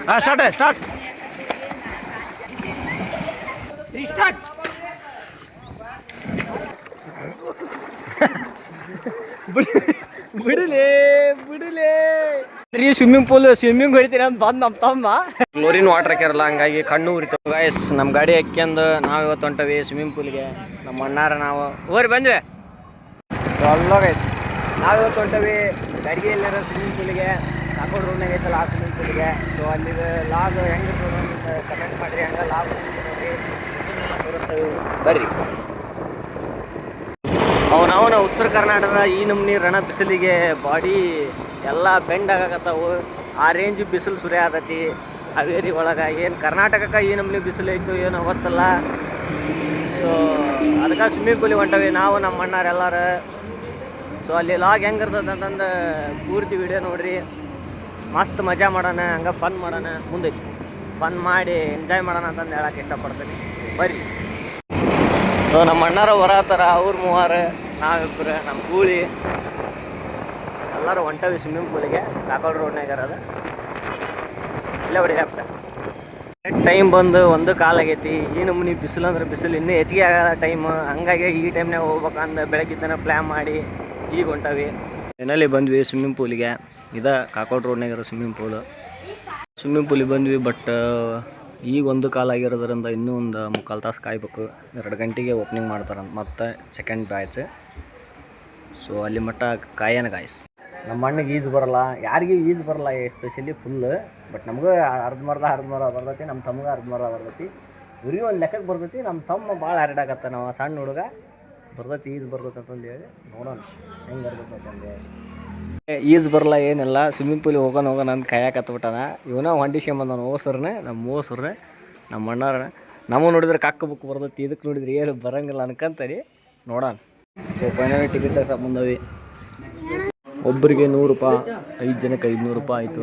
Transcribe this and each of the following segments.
Start ಬಿಡಲೇ swimming ಹೊಡಿತೀನಿ ಅಂತ ಬಂದು ನಮ್ಮ ತಮ್ಮ ಕ್ಲೋರಿನ್ ವಾಟರ್ ಹಾಕ್ಯಾರಲ್ಲ ಹಂಗಾಗಿ ಕಣ್ಣು ಉರಿತಾವ ಗಾಯ್ಸ್. ನಮ್ಮ ಗಾಡಿ ಹಾಕ್ಯಂದು ನಾವು ಇವತ್ತು ಹೊಂಟವಿ ಸ್ವಿಮ್ಮಿಂಗ್ ಪೂಲ್ಗೆ. ನಮ್ಮ ಅಣ್ಣಾರ ನಾವು ಬಂದ್ವಿ ಅಲ್ಲ ಗೈಸ್. ನಾವು ಇವತ್ತು ಹೊಂಟವಿ ಗಡಿಗೆಯಲ್ಲಿರೋ ಸ್ವಿಮ್ಮಿಂಗ್ ಪೂಲಿಗೆ. ಕಾಕೋಡ್ ರೋಡ್ನಾಗ ಐತಲ್ಲ ಆ ಸ್ವಿಮ್ಮಿಂಗ್ ಪೂಲಿಗೆ. ಸೊ ಅಲ್ಲಿ ಲಾಗ್ ಹೆಂಗೆ ಕಮೆಂಟ್ ಮಾಡಿರಿ, ಹಂಗೆ ಲಾಗ್ ತೋರಿಸ್ತೇವೆ ಬರ್ರಿ. ಅವನವನ ಉತ್ತರ ಕರ್ನಾಟಕದ ಈ ನಮ್ನಿ ರಣ ಬಿಸಿಲಿಗೆ ಬಾಡಿ ಎಲ್ಲ ಬೆಂಡ್ ಆಗಾಕತ್ತಾವು. ಆ ರೇಂಜ್ ಬಿಸಿಲು ಸುರಿ ಆದತಿ ಹಾವೇರಿ ಒಳಗೆ. ಏನು ಕರ್ನಾಟಕಕ್ಕೆ ಈ ನಮ್ನಿ ಬಿಸಿಲು ಐತು ಏನೋ ಗೊತ್ತಲ್ಲ. ಸೊ ಅದಕ್ಕೆ ಸ್ವಿಮ್ಮಿಂಗ್ ಪೂಲಿಗೆ ಹೊಂಟವಿ ನಾವು ನಮ್ಮ ಅಣ್ಣಾರ ಎಲ್ಲಾರು. ಸೊ ಅಲ್ಲಿ ಲಾಗ್ ಹೆಂಗೆ ಇರ್ತದೆ ಅಂತಂದು ಪೂರ್ತಿ ವಿಡಿಯೋ ನೋಡ್ರಿ. ಮಸ್ತ್ ಮಜಾ ಮಾಡೋಣ, ಹಂಗೆ ಫನ್ ಮಾಡೋಣ. ಮುಂದೆ ಫನ್ ಮಾಡಿ ಎಂಜಾಯ್ ಮಾಡೋಣ ಅಂತಂದು ಹೇಳಕ್ಕೆ ಇಷ್ಟಪಡ್ತೀನಿ ಬರ್ರಿ. ಸೊ ನಮ್ಮ ಅಣ್ಣಾರ ಹೊರತಾರ, ಅವ್ರು ಮೂವರು, ನಾವಿಬ್ಬರು, ನಮ್ಮ ಕೂಳಿ ಎಲ್ಲರೂ ಹೊಂಟವಿ ಸ್ವಿಮ್ಮಿಂಗ್ ಪೂಲಿಗೆ. ಕಾಕೋಡ್ ರೋಡ್ನಾಗ ಇರೋದು ಇಲ್ಲೇ ಹೊಡಿದಾಗ್ತ. ಟೈಮ್ ಬಂದು 1 ಕಾಲ್ ಆಗೈತಿ. ಈ ನಮೂನಿ ಬಿಸಿಲು ಅಂದ್ರೆ ಬಿಸಿಲು ಇನ್ನೂ ಹೆಚ್ಚಿಗೆ ಆಗೋ ಟೈಮ್. ಹಂಗಾಗಿ ಈ ಟೈಮ್ನಾಗ ಹೋಗ್ಬೇಕಂದು ಬೆಳಗ್ಗೆ ಪ್ಲ್ಯಾನ್ ಮಾಡಿ ಈಗ ಹೊಂಟವಿ. ಏನಲ್ಲಿ ಬಂದ್ವಿ ಸ್ವಿಮ್ಮಿಂಗ್ ಪೂಲಿಗೆ. ಇದು ಕಾಕೋಡ್ ರೋಡ್ನಾಗ ಇರೋ ಸ್ವಿಮ್ಮಿಂಗ್ ಪೂಲಿಗೆ ಬಂದ್ವಿ. ಬಟ್ ಈಗ 1 ಕಾಲ್ ಆಗಿರೋದ್ರಿಂದ ಇನ್ನೂ ಒಂದು 3/4 ತಾಸು ಕಾಯ್ಬೇಕು. 2 ಗಂಟೆಗೆ ಓಪನಿಂಗ್ ಮಾಡ್ತಾರಂತ ಮತ್ತೆ ಸೆಕೆಂಡ್ ಬ್ಯಾಚ್. ಸೊ ಅಲ್ಲಿ ಮಟ್ಟ ಕಾಯನ ಗಾಯ್ಸ್. ನಮ್ಮ ಅಣ್ಣಗೆ ಈಜು ಬರೋಲ್ಲ, ಯಾರಿಗೂ ಈಜು ಬರೋಲ್ಲ ಎಸ್ಪೆಷಲಿ ಫುಲ್. ಬಟ್ ನಮಗೂ ಅರ್ಧಂಬರ್ಧ ಬರ್ತೈತಿ, ನಮ್ಮ ತಮ್ಗೆ ಅರ್ಧಂಬರ್ಧ ಬರ್ತೈತಿ. ಇವ್ರಿಗೆ ಒಂದು ಲೆಕ್ಕಕ್ಕೆ ಬರ್ತೈತಿ. ನಮ್ಮ ತಮ್ಮ ಭಾಳ ಹರಡಾಕತ್ತ. ನಾವು ಸಣ್ಣ ಹುಡುಗ ಬರ್ತೈತಿ, ಈಜು ಬರ್ತೈತೆ ಅಂತಂದು ಹೇಳಿ ನೋಡೋಣ ಹೆಂಗೆ ಬರ್ತೈತೆ ಅಂತಂದು. ಈಜು ಬರಲ್ಲ ಏನಿಲ್ಲ, ಸ್ವಿಮ್ಮಿಂಗ್ ಪೂಲಿಗೆ ಹೋಗೋಣ ಅಂತ ಕಾಯಕತ್ಬಿಟ್ಟಾನ. ಇವನ ಹೊಂಡಿಸ್ಕೊಂಬಂದವನು ಓಸರ್ನೆ, ನಮ್ಮ ಅಣ್ಣಾರ. ನಮ್ಮ ನೋಡಿದ್ರೆ ಕಕ್ಕ ಬುಕ್ ಬರ್ತೈತಿ, ಇದಕ್ಕೆ ನೋಡಿದ್ರೆ ಏನು ಬರೋಂಗಿಲ್ಲ ಅನ್ಕಂತಾರಿ. ನೋಡೋಣ. ಸೊ ಫೈನಲಿ ಟಿಕೆಟ್ ಬಂದವಿ. ಒಬ್ಬರಿಗೆ 100 ರೂಪಾಯಿ, 5 ಜನಕ್ಕೆ 500 ರೂಪಾಯಿ ಆಯಿತು.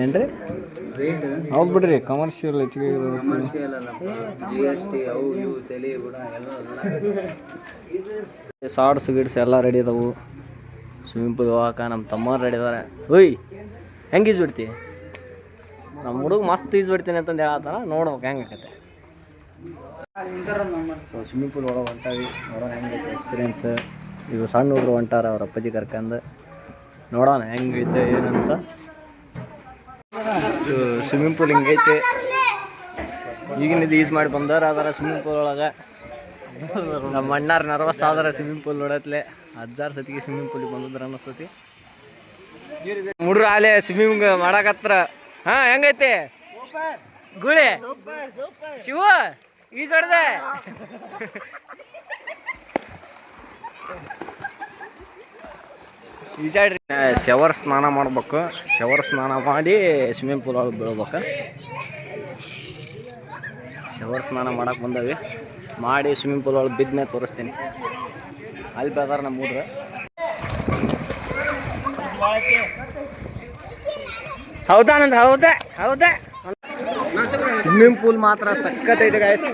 ಏನ್ರಿ ಹೌದು ಬಿಡ್ರಿ, ಕಮರ್ಷಿಯಲ್ ಹೆಚ್ಚಿಗೆ ಶಾರ್ಟ್ಸ್ ಗಿಡ್ಸ್ ಎಲ್ಲ ರೆಡಿ ಅದಾವು. ಸ್ವಿಮ್ಮಿಂಗ್ ಪೂಲ್ ಹೋಗಾಕ ನಮ್ಮ ತಮ್ಮ ರೆಡಿ ಇದಾರೆ. ಓಯ್ ಹೆಂಗೆ ಈಜು ಬಿಡ್ತಿ? ನಮ್ಮ ಹುಡುಗ ಮಸ್ತ್ ಈಜು ಬಿಡ್ತೀನಿ ಅಂತಂದು ಹೇಳತ್ತಾನ. ನೋಡ್ಬೇಕು ಹೆಂಗೆ ಆಕತ್ತೆ. ಸೊ ಸ್ವಿಮ್ಮಿಂಗ್ ಪೂಲ್ ಒಳಗೆ ಹೊಂಟಾವಿ, ನೋಡೋಣ ಹೆಂಗೈತೆ ಎಕ್ಸ್ಪೀರಿಯೆನ್ಸ್. ಇದು ಸಣ್ಣ ಹುಡುಗರು ಹೊಂಟಾರ ಅವ್ರ ಅಪ್ಪಾಜಿ ಕರ್ಕಂದು. ನೋಡೋಣ ಹೆಂಗೈತೆ ಏನಂತ. Swimming pool ಹಿಂಗೈತೆ. ಈಗಿನಿದ್ದು ಈಜು ಮಾಡಿ ಬಂದವ್ರು ಅದರ ಸ್ವಿಮ್ಮಿಂಗ್ ಪೂಲ್ ಒಳಗೆ. ನಮ್ಮ ಅಣ್ಣಾರು ನರ್ವಸ್ ಆದ್ರೆ ಸ್ವಿಮ್ಮಿಂಗ್ ಪೂಲ್ ನೋಡತ್ಲೆ 1000 ಸತಿಗೆ ಸ್ವಿಮ್ಮಿಂಗ್ ಪೂಲಿಗೆ ಬಂದಿದ್ರೆ ಅನ್ನಿಸ್ತತಿ. ಹುಡ್ರು ಆಲೆ ಸ್ವಿಮ್ಮಿಂಗ್ ಮಾಡಕತ್ರ. ಹಾಂ ಹೆಂಗೈತೆ ಗುಳಿ ಶಿವ ಈಜು ಹೊಡೆದೆ. ಈಜಾಡ್ರಿ. ಶವರ್ ಸ್ನಾನ ಮಾಡ್ಬೇಕು. ಶವರ್ ಸ್ನಾನ ಮಾಡಿ ಸ್ವಿಮ್ಮಿಂಗ್ ಪೂಲ್ ಒಳಗೆ ಬೀಳ್ಬೇಕು. ಶವರ್ ಸ್ನಾನ ಮಾಡಕ್ಕೆ ಬಂದವಿ. ಮಾಡಿ ಸ್ವಿಮ್ಮಿಂಗ್ ಪೂಲ್ ಒಳಗೆ ಬಿದ್ದ ಮೇಲೆ ತೋರಿಸ್ತೀನಿ. ಅಲ್ಲಿ ಬೇದಾರ ನಮ್ಮ ಹುಡ್ರು. ಹೌದಾ ನಂದು? ಹೌದಾ ಸ್ವಿಮ್ಮಿಂಗ್ ಪೂಲ್ ಮಾತ್ರ ಸಖತ್ತೈತೆ ಗಾಯ್ಸ್.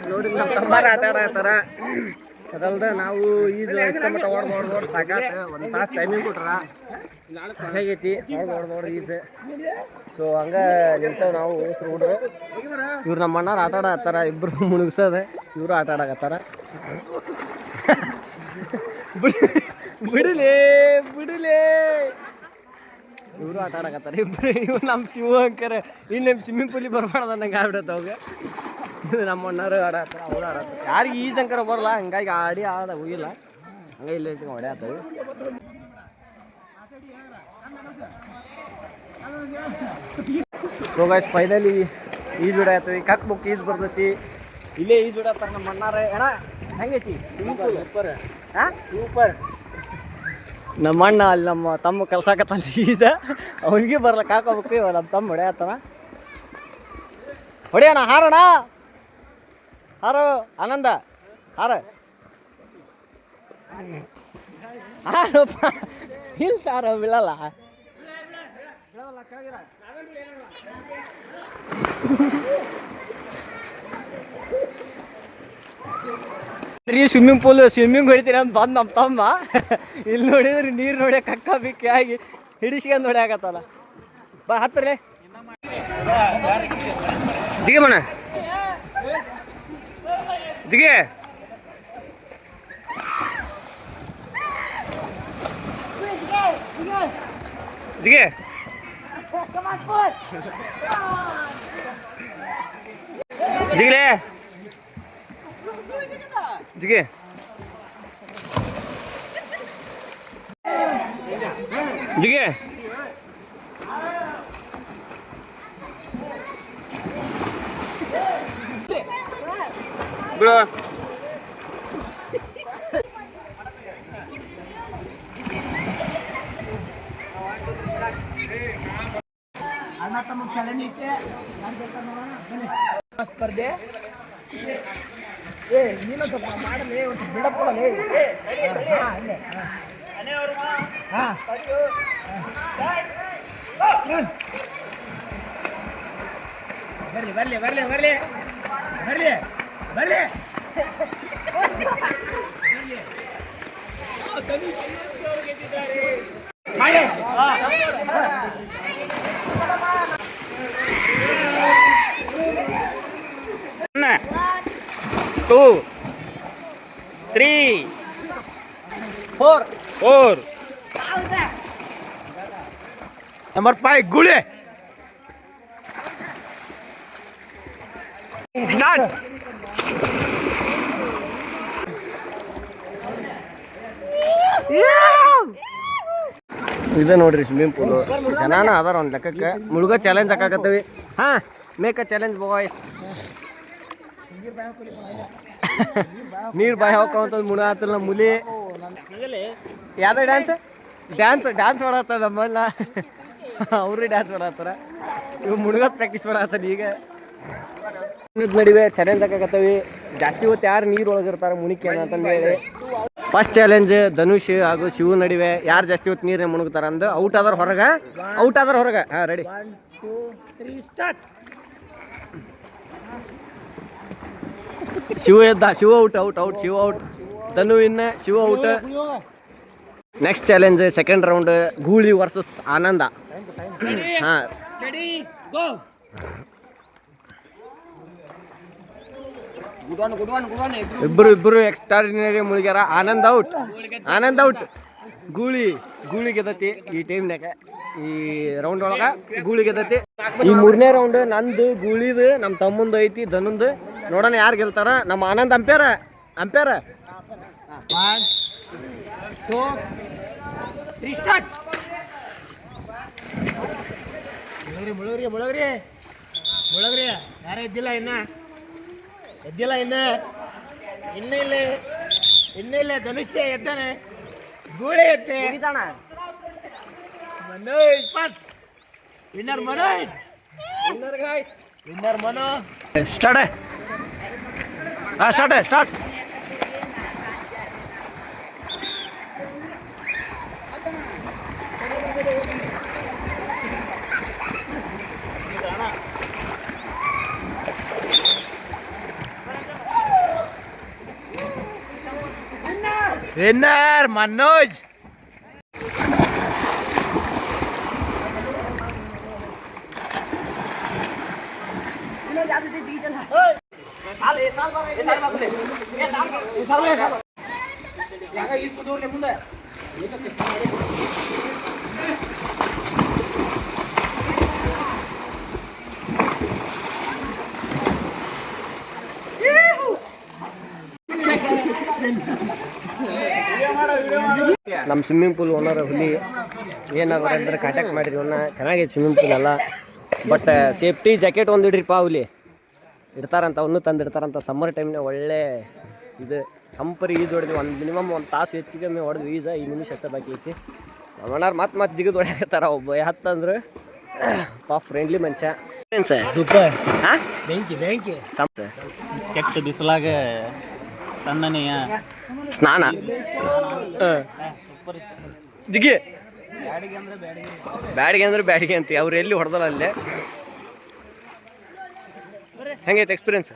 ನೋಡಿ ನಮ್ಮ ತಮ್ಮಾರ ಆಟ ಆಡ್ತಾರ. ಅದಲ್ದ ನಾವು ಈಜು ಇಷ್ಟಮಟ್ಟ ಓಡ್ ಸಾಕಾತ. 1 ತಾಸು ಟೈಮಿಂಗ್ ಕೊಟ್ರ ಸಾಕಾಗೈತಿ. ಹೊಡ್ದು ಈಜು. ಸೊ ಹಂಗೆ ನಿಂತವ್ ನಾವು ಉಸ್ರು ಹುಡ್ರು. ಇವ್ರು ನಮ್ಮ ಅಣ್ಣಾರು ಆಟ ಆಡತ್ತಾರ. ಇಬ್ಬರು ಮುಳುಗ್ಸೋದೆ, ಇವರು ಆಟ ಆಡಕತ್ತಾರ. ಬಿಡಲೇ ಇವರು ಆಟ ಆಡಕತ್ತಾರ ಇಬ್ಬರು. ಇವ್ರು ನಮ್ಮ ಶಿವ ಅಂಕರ ಇನ್ನು ನಮ್ಮ ಸ್ವಿಮ್ಮಿಂಗ್ ಪೂಲಿಗೆ ಬರ್ಬಾರ್ದು ನಂಗೆ ಆಗ್ಬಿಡತ್ತೆ ಅವಾಗ. ಇದು ನಮ್ಮ ಅಣ್ಣಾರು ಆಡತ್ತಾರ, ಅವ್ರು ಆಡತ್ತಾರ. ಯಾರಿಗೆ ಈಜು ಅಂಕರ ಬರಲ್ಲ, ಹಂಗಾಗಿ ಆದ ಹೋಗಿಲ್ಲ. ಹಂಗೆ ಇಲ್ಲಿ ಹೊಡೆಯತ್ತವೆ. ಸೊ ಗೈಸ್ ಫೈನಲಿ ಈಜು ಬಿಡತ್ತವಿ. ಕಕ್ ಬುಕ್ ಈಜು ಬರ್ತೈತಿ. ಇಲ್ಲೇ ಈಜು ಬಿಡತ್ತಾರ ನಮ್ಮ ಅಣ್ಣಾರ. ಅಣ್ಣ ಹೆಂಗೈತಿ ಸ್ವಿಮ್ಮಿಂಗ್ ಪೂಲ್? ಸೂಪರ್. ಹಾಂ ಸೂಪರ್. ನಮ್ಮ ಅಣ್ಣ ಅಲ್ಲಿ ನಮ್ಮ ತಮ್ಮ ಕಲ್ಸಾಕತ್ತಲ್ಲ ಈಜ. ಅವನಿಗೆ ಬರ್ಲಕ್ಕ ಹಾಕೋಬೇಕು. ಇವ ನಮ್ಮ ತಮ್ಮ ಹೊಡೆಯತ್ತಾನ. ಹೊಡೆಯೋಣ, ಹಾರೋಣ. ಹಾರೋ ಆನಂದ, ಹಾರಪ್ಪ. ಇಲ್ಲ ಹಾರೋ ಬೀಳಲ್ಲ. ರೀ ಸ್ವಿಮ್ಮಿಂಗ್ ಹೊಡಿತೀರಿ ಅಂತ ಬಂದು ನಮ್ಮ ತಮ್ಮ ಇಲ್ಲಿ ನೋಡಿದ್ರೆ ನೀರು ನೋಡಿ ಕಕ್ಕ ಬಿಕ್ಕಿ ಆಗಿ ಹಿಡಿಸ್ಕೊಂಡು ನೋಡಿ ಆಗತ್ತಲ್ಲ. ಬಾ ಹತ್ತರೇ ಜಿಗೆ ಮಣ ಜಿಗೆ ಜಿಗೆ ಜಿಗಲೇ ಜಿಗೆ ಜಿಗೆ ಬಿಡು ಅಣ್ಣ ತಮ್ಮ ಚಾಲೆಂಜ್ ಐತೆ ಸ್ಪರ್ಧೆ. ನೀನು ಸ್ವಲ್ಪ ಮಾಡಲೇ ಒಂದು ಬಿಡಪ್ಪಲೇ. ಬರ್ಲಿ ಬರ್ಲಿ ಬರ್ಲಿ ಬರ್ಲಿ ಬರ್ಲಿ ಬರ್ಲಿ ಟೂ 3 4 ನಂಬರ್ 5 ಗುಳಿ ಸ್ಟಾರ್ಟ್. ಇದು ನೋಡ್ರಿ ಸ್ವಿಮ್ಮಿಂಗ್ ಪೂಲು ಜನಾನ ಅದಾರ ಒಂದು ಲೆಕ್ಕಕ್ಕೆ. ಮುಳುಗೋ ಚಾಲೆಂಜ್ ಹಾಕಾಕತ್ತೀವಿ. ಹಾಂ ಮೇಕ್ ಅ ಚಾಲೆಂಜ್ ಬಾಯ್ಸ್. ನೀರು ಬಾಯಿ ಹಾಕೋಂಥದ್ದು ಮುಣ ಆತಲ್ಲ ಮುಲಿ. ಯಾವ್ದು ಡ್ಯಾನ್ಸ್ ಮಾಡತ್ತಾರ ನಮ್ಮಲ್ಲ. ಅವ್ರಿಗೆ ಡ್ಯಾನ್ಸ್ ಮಾಡತ್ತಾರ. ಇವು ಮುಳುಗೋದು ಪ್ರಾಕ್ಟೀಸ್ ಮಾಡತ್ತಾನ ಈಗ. ನಡುವೆ ಚಾಲೆಂಜ್ ಹಾಕಾಕತ್ತೀವಿ. ಜಾಸ್ತಿ ಹೊತ್ತು ಯಾರು ನೀರು ಒಳಗಿರ್ತಾರೆ ಮುಣಿಕೆ ಅಂತಂದು ಹೇಳಿ ಫಸ್ಟ್ ಚಾಲೆಂಜ್ ಧನುಷ್ ಹಾಗೂ ಶಿವ ನಡುವೆ ಯಾರು ಜಾಸ್ತಿ ಹೊತ್ತು ನೀರು ಮುಳುಗ್ತಾರ ಅಂದು ಔಟ್ ಆದ್ರೆ ಹೊರಗೆ. ಹಾಂ ರೆಡಿ 1 2 3 ಸ್ಟಾರ್ಟ್. ಶಿವ ಎದ್ದ. Shiva out Shiva out. ಧನು ಇನ್ನ Shiva out. Next challenge second round Gooli versus Ananda. ಹಾಂ ಇಬ್ಬರು ಎಕ್ಸ್ಟ್ರಾರ್ಡಿನರಿ ಮುಳುಗ್ಯಾರ. ಆನಂದ್ ಔಟ್. ಗೂಳಿ ಗೆದತಿ ಈ ಟೈಮ್ನಾಗ. ಈ ರೌಂಡ್ ಒಳಗೆ ಗೂಳಿ ಗೆದತಿ. ಈ ಮೂರನೇ ರೌಂಡ್ ನಂದು ಗೂಳಿದು ನಮ್ಮ ತಮ್ಮಂದು ಐತಿ ಧನುಂದು. ನೋಡೋಣ ಯಾರು ಗೆಲ್ತಾರ. ನಮ್ಮ ಆನಂದ್ ಅಂಪೇರ 1 2 3 ಸ್ಟಾರ್ಟ್. ಮುಳುಗ್ರಿ ಯಾರು ಎದ್ದಿಲ್ಲ ಇನ್ನಿಲ್ಲ ಧನುಷ್ಯ ಎದ್ದಾನೆ. ಗೂಳಿ ಎತ್ತೆ ಮನೋಜ್ ಫಸ್ಟ್. ವಿನ್ನರ್ ಮನೋ. ಸ್ಟಾರ್ಟ್. ವಿನ್ನರ್ ಮನೋಜ್. ನಮ್ಮ ಸ್ವಿಮ್ಮಿಂಗ್ ಪೂಲ್ ಓನರ್ ಹುಲಿ ಏನಾದ್ರು ಅಂದ್ರೆ ಕಾಂಟ್ಯಾಕ್ಟ್ ಮಾಡಿರಿ. ಅವನ್ನ ಚೆನ್ನಾಗೈತೆ ಸ್ವಿಮ್ಮಿಂಗ್ ಪೂಲ್ ಎಲ್ಲ. ಬಟ್ ಸೇಫ್ಟಿ ಜಾಕೆಟ್ ಒಂದು ಇಡ್ರಿಪ್ಪ. ಹುಲಿ ಇಡ್ತಾರಂತ, ಅವನು ತಂದಿಡ್ತಾರಂತ. ಸಮ್ಮರ್ ಟೈಮ್ನಾಗ ಒಳ್ಳೆ ಇದು ಸಂಪರಿ ಈಜು ಹೊಡೆದ್ವಿ. ಮಿನಿಮಮ್ 1 ತಾಸು ಹೆಚ್ಚಿಗೆ ಹೊಡೆದ್ವಿ ಈಜ. 5 ನಿಮಿಷ ಅಷ್ಟೇ ಬಾಕಿ ಐತಿ. ನಮ್ಮಣ್ಣಾರು ಮತ್ತೆ ಜಿಗಿದು ಹೊಡ್ಯಾಕತ್ತಾರ. ಒಬ್ಬ ಹತ್ತಂದ್ರೆ ಫ್ರೆಂಡ್ಲಿ ಮನುಷ್ಯ. ಸೂಪರ್. ಹಾಂ ಬೆಂಕಿ ಕೆಟ್ಟ ಬಿಸಿಲಾಗ ತಣ್ಣನೆಯ ಸ್ನಾನ. ಜಿಗಿ ಬ್ಯಾಡಿಗೆ ಅಂತ ಅವ್ರು ಎಲ್ಲಿ ಹೊಡೆದಲ್ಲ ಅಲ್ಲೇ. ಹೆಂಗೈತೆ ಎಕ್ಸ್ಪೀರಿಯನ್ಸ್?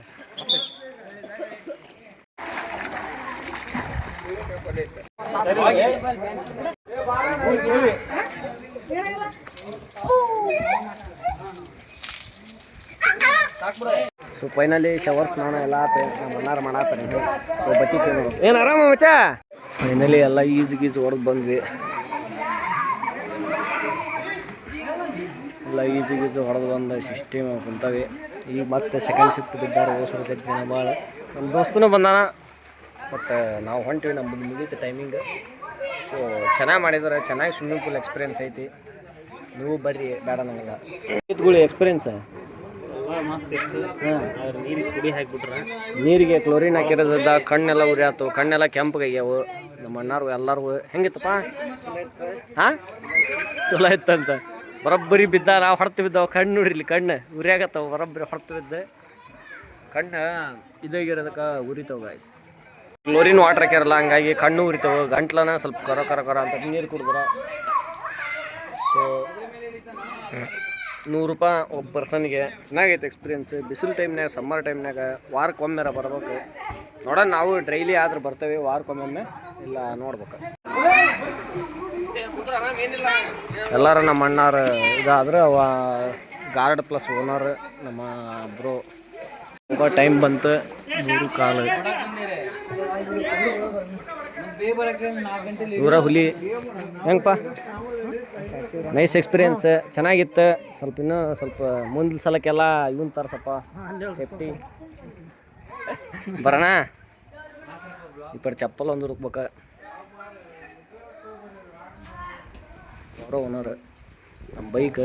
ಸೊ ಫೈನಲಿ ಶವರ್ ಸ್ನಾನ ಎಲ್ಲ ಆತ ನಮ್ಮ ಅಣ್ಣಾರು ಮಾಡಾತಾರೆ. ಸೊ ಬಟ್ಟೆ ಚೇಂಜ್ ಏನು ಆರಾಮ ಮಚ್ಚ. ಫೈನಲಿ ಎಲ್ಲ ಈಜು ಹೊಡೆದು ಬಂದ್ವಿ. ಎಲ್ಲ ಈಜು ಹೊಡೆದು ಬಂದು ಸಿಸ್ಟಮ್ ಕುಂತವೆ. ಈಗ ಮತ್ತೆ ಸೆಕೆಂಡ್ ಶಿಫ್ಟ್ ಬಿದ್ದಾರೆ. ಹೋಸರು ಜನ ಭಾಳ ನಮ್ಮ ದೋಸ್ತನೂ ಬಂದಾನ. ಬಟ್ ನಾವು ಹೊಂಟಿವಿ, ನಮ್ಮದು ಮುಗೀತು ಟೈಮಿಂಗ್. ಸೊ ಚೆನ್ನಾಗಿ ಮಾಡಿದ್ದಾರೆ, ಚೆನ್ನಾಗಿ ಸ್ವಿಮ್ಮಿಂಗ್ ಪೂಲ್ ಎಕ್ಸ್ಪೀರಿಯನ್ಸ್ ಐತಿ. ನೀವು ಬರ್ರಿ, ಬೇಡ ನನಗೆ ಇದ್ಗಳು ಎಕ್ಸ್ಪೀರಿಯನ್ಸ್ ಮಸ್ತ್ ಇತ್ತು. ಅವ್ರು ನೀರಿಗೆ ಕುಡಿ ಹಾಕಿಬಿಟ್ರೆ ನೀರಿಗೆ ಕ್ಲೋರಿನ್ ಹಾಕಿರೋದ್ರಿಂದ ಕಣ್ಣೆಲ್ಲ ಉರಿಯಾತು, ಕಣ್ಣೆಲ್ಲ ಕೆಂಪಗಾಗ್ಯಾವು. ನಮ್ಮ ಅಣ್ಣಾರು ಎಲ್ಲರಿಗೂ ಹೆಂಗಿತ್ತಪ್ಪ? ಹಾಂ ಚಲೋ ಇತ್ತಂತ. ಬರೋಬ್ಬರಿ ಬಿದ್ದ, ನಾವು ಹೊಡ್ತು ಬಿದ್ದಾವೆ. ಕಣ್ಣು ನೋಡಿರ್ಲಿ, ಕಣ್ಣು ಉರಿಯಾಗತ್ತವ. ಬರೋಬ್ಬರಿ ಹೊಡ್ತು ಬಿದ್ದೆ, ಕಣ್ಣು ಇದಾಗಿರೋದಕ್ಕೆ ಉರಿತಾವೆ ಗಾಯ್ಸ್. ಕ್ಲೋರಿನ್ ವಾಟರ್ ಹಾಕ್ಯಾರಲ್ಲ, ಹಂಗಾಗಿ ಕಣ್ಣು ಉರಿತಾವೆ. ಗಂಟ್ಲನ ಸ್ವಲ್ಪ ಕರ ಅಂತ ನೀರು ಕುಡಿದ್ರೆ. ಸೊ 100 ರೂಪಾಯಿ ಒಬ್ಬ ಪರ್ಸನ್ಗೆ. ಚೆನ್ನಾಗೈತೆ ಎಕ್ಸ್ಪೀರಿಯನ್ಸ್. ಬಿಸಿಲು ಟೈಮ್ನಾಗ, ಸಮ್ಮರ್ ಟೈಮ್ನಾಗ ವಾರಕ್ಕೊಮ್ಮೆರ ಬರ್ಬೇಕು. ನೋಡೋಣ, ನಾವು ಡೈಲಿ ಆದ್ರೆ ಬರ್ತೇವೆ, ವಾರಕ್ಕೊಮ್ಮೆ ಇಲ್ಲ ನೋಡ್ಬೇಕು. ಎಲ್ಲರೂ ನಮ್ಮ ಅಣ್ಣಾರು ಇದಾದ್ರೆ ಗಾರ್ಡ್ ಪ್ಲಸ್ ಓನರ್ ನಮ್ಮ ಬ್ರೋ. ಟೈಮ್ ಬಂತು 3:15. ಇವರ ಹುಲಿ ಹೆಂಗಪ್ಪ? ನೈಸ್ ಎಕ್ಸ್ಪೀರಿಯನ್ಸ್, ಚೆನ್ನಾಗಿತ್ತು. ಇನ್ನೂ ಸ್ವಲ್ಪ ಮುಂದಿನ ಸಲಕ್ಕೆಲ್ಲ ಇವನ್ ತರ್ಸಪ್ಪ, ಸೇಫ್ಟಿ. ಬರೋಣ ಈ ಕಡೆ ಚಪ್ಪಲ್ ಒಂದು ಹುಡುಕ್ಬೇಕು. ಅವರ ಓನರ್. ನಮ್ಮ ಬೈಕ್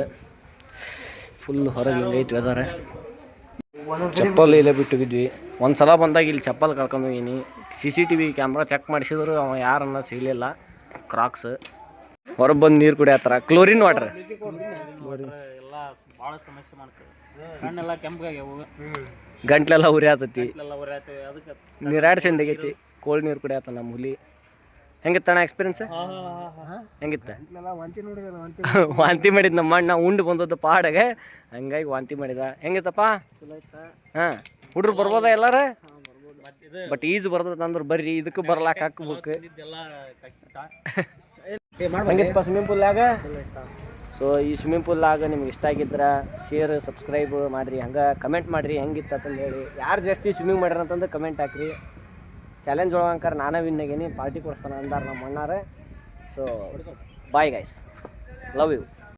ಫುಲ್ ಹೊರಗೆ ಹಿಂಗೈತಿ ವೆದರ್. ಚಪ್ಪಲ್ ಇಲ್ಲೇ ಬಿಟ್ಟಿದ್ವಿ. ಒಂದು ಸಲ ಬಂದಾಗ ಇಲ್ಲಿ ಚಪ್ಪಲ್ ಕಳ್ಕೊಂಡು ಹೋಗೀನಿ. CCTV ಕ್ಯಾಮ್ರಾ ಚೆಕ್ ಮಾಡಿಸಿದ್ರು ಅವ ಯಾರನ್ನ ಸಿಗಲಿಲ್ಲ. ಕ್ರಾಕ್ಸ್ ಹೊರಗೆ ಬಂದು ನೀರು ಕುಡಿಯತ್ತಾರ. ಕ್ಲೋರಿನ್ ವಾಟರ್ ಎಲ್ಲ ಭಾಳ ಸಮಸ್ಯೆ ಮಾಡ್ತೇವೆ. ಕಣ್ಣೆಲ್ಲ ಕೆಂಪಗಾಗ್ಯಾವು, ಗಂಟ್ಲೆಲ್ಲ ಉರಿ ಆತತಿ, ಎಲ್ಲ ಉರಿಯಾತೇವೆ. ಅದಕ್ಕೆ ನೀರಾಡ್ಸಂದಾಗೈತಿ. ಕೋಲ್ಡ್ ನೀರು ಕುಡಿಯತ್ತ ನಮ್ಮ ಹುಲಿ. ಹೆಂಗಿತ್ತಣ್ಣ ಎಕ್ಸ್ಪೀರಿಯನ್ಸ್? ಹೆಂಗಿತ್ತ? ವಾಂತಿ ಮಾಡಿದ್ ನಮ್ಮ ಅಣ್ಣ. ಉಂಡು ಬಂದದ್ದು ಪಾಡಗೆ, ಹಂಗಾಗಿ ವಾಂತಿ ಮಾಡಿದ. ಹೆಂಗಿತ್ತಪ್ಪ? ಹಾಂ, ಹುಡ್ರು ಬರ್ಬೋದ ಎಲ್ಲಾರ? ಬಟ್ ಈಜು ಬರ್ತದಂದ್ರೆ ಬರ್ರಿ, ಇದಕ್ಕೆ ಬರ್ಲಾಕ ಹಾಕ್ಬೇಕು. ಹೆಂಗಿತ್ತಪ್ಪ ಸ್ವಿಮ್ಮಿಂಗ್ ಪೂಲ್ನಾಗ? ಸೊ ಈ ಸ್ವಿಮ್ಮಿಂಗ್ ಪೂಲ್ನಾಗ ನಿಮ್ಗೆ ಇಷ್ಟ ಆಗಿದ್ರೆ ಶೇರ್, ಸಬ್ಸ್ಕ್ರೈಬ್ ಮಾಡಿರಿ. ಹಂಗೆ ಕಮೆಂಟ್ ಮಾಡಿರಿ ಹೆಂಗಿತ್ತು ಅಂತಂದು ಹೇಳಿ. ಯಾರು ಜಾಸ್ತಿ ಸ್ವಿಮ್ಮಿಂಗ್ ಮಾಡ್ಯಾರ ಅಂತಂದು ಕಮೆಂಟ್ ಹಾಕ್ರಿ. ಚಾಲೆಂಜ್ ಒಳಗಂಕಾರ ನಾನೇ ವಿನ್ ಆಗೀನಿ, ಪಾರ್ಟಿ ಕೊಡಿಸ್ತಾನೆ ಅಂದಾರ ನಮ್ಮ ಅಣ್ಣಾರೆ. So bye guys, love you.